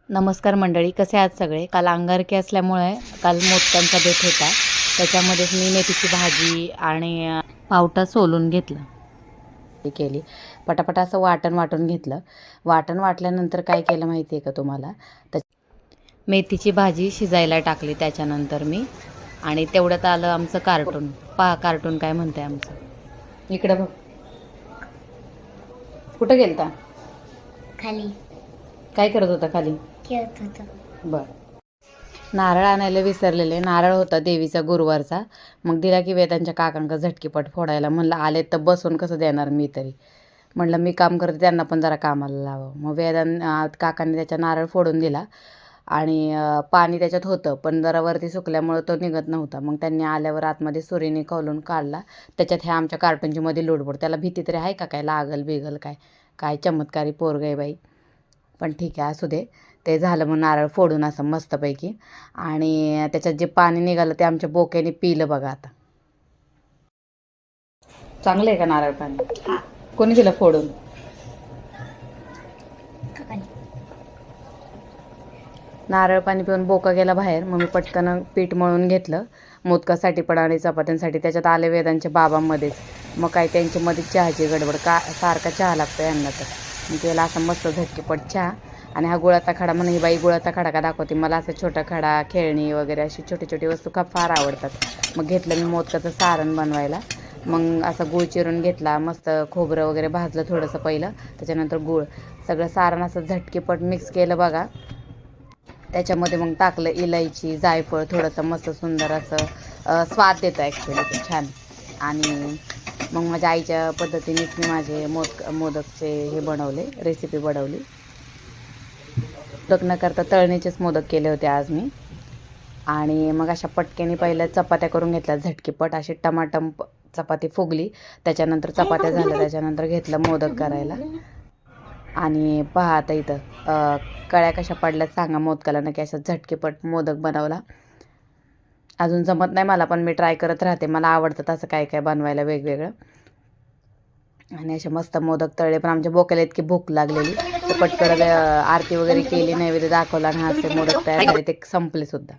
नमस्कार मंडळी, कसे आहात सगळे? काल अंगारकी असल्यामुळे काल मोदकांचा बेत होता. त्याच्यामध्येच मी मेथीची भाजी आणि पावटा सोलून घेतला केली. पटापटा असं वाटून घेतलं. वाटल्यानंतर काय केलं माहिती आहे का तुम्हाला? तर मेथीची भाजी शिजायला टाकली त्याच्यानंतर मी. आणि तेवढ्यात आलं आमचं कार्टून. पहा कार्टून काय म्हणते आमचं. इकडं बघ. कुठं गेलता? खाली काय करत होता खाली? खेळत होतो. बर. नारळ आणायला विसरलेले. नारळ होता देवीचा गुरुवारचा. मग दिला की वेदांच्या काकांका झटकीपट फोडायला. म्हणलं आले तर बसून कसं देणार मी तरी. म्हणलं मी काम करते त्यांना पण जरा कामाला लावावं. मग काकांनी त्याच्या नारळ फोडून दिला आणि पाणी त्याच्यात होतं पण जरा वरती सुकल्यामुळं तो निघत नव्हता. मग त्यांनी आल्यावर आतमध्ये सुरीने खोलून काढला. त्याच्यात ह्या आमच्या कार्टूनची मध्ये लोडबोड. त्याला भीती तरी आहे का काय लागल बिगल काय? काय चमत्कारी पोरग आहे बाई. पण ठीक आहे असू दे. ते झालं मग नारळ फोडून असं मस्तपैकी. आणि त्याच्यात जे पाणी निघालं ते आमच्या बोक्याने पिलं बघा आता. चांगलं आहे का नारळ पाणी? कोणी दिलं फोडून? नारळ पाणी पिऊन बोका गेला बाहेर. मग मी पटकन पीठ मळून घेतलं मोदकासाठी पण आणि चपात्यांसाठी. त्याच्यात आले वेदांच्या बाबांमध्येच. मग काय त्यांच्यामध्ये चहाची गडबड सारखा चहा लागतो यांना तर. मग त्याला असं मस्त झटकीपट चहा. आणि हा गुळाचा खडा म्हणून ही बाई गुळाचा खडा का दाखवते. मला असं छोटा खडा खेळणी वगैरे अशी छोटी छोटी वस्तू फार आवडतात. मग घेतलं मी मोदकाचं सारण बनवायला. मग असं गूळ चिरून घेतला. मस्त खोबरं वगैरे भाजलं थोडंसं पहिलं. त्याच्यानंतर गूळ सगळं सारण असं झटकीपट मिक्स केलं बघा. त्याच्यामध्ये मग टाकलं इलायची जायफळ थोडंसं मस्त सुंदर असं स्वाद देतं ॲक्च्युली छान. आणि मग माझ्या आईच्या पद्धतीनेच मी माझे मोदकचे हे बनवले रेसिपी बनवली. मोदक न करता तळणीचेच मोदक केले होते आज मी. आणि मग अशा पटक्याने पहिल्या चपात्या करून घेतल्या झटकीपट. अशी टमाटम चपाती फुगली. त्याच्यानंतर चपात्या झाल्या. त्याच्यानंतर घेतलं मोदक करायला. आणि पहा आता इथं कळ्या कशा पडल्यात सांगा मोदकाला. नक्की अशा झटकीपट मोदक बनवला. अजून जमत नाही मला पण मी ट्राय करत राहते. मला आवडतं असं काय काय बनवायला वेगवेगळं. आणि असे मस्त मोदक तळले. पण आमच्या बोक्याला इतकी भूक लागलेली तर पटकन आरती वगैरे केली, नैवेद्य दाखवला आणि असे मोदक तयार झाले. ते संपले सुद्धा.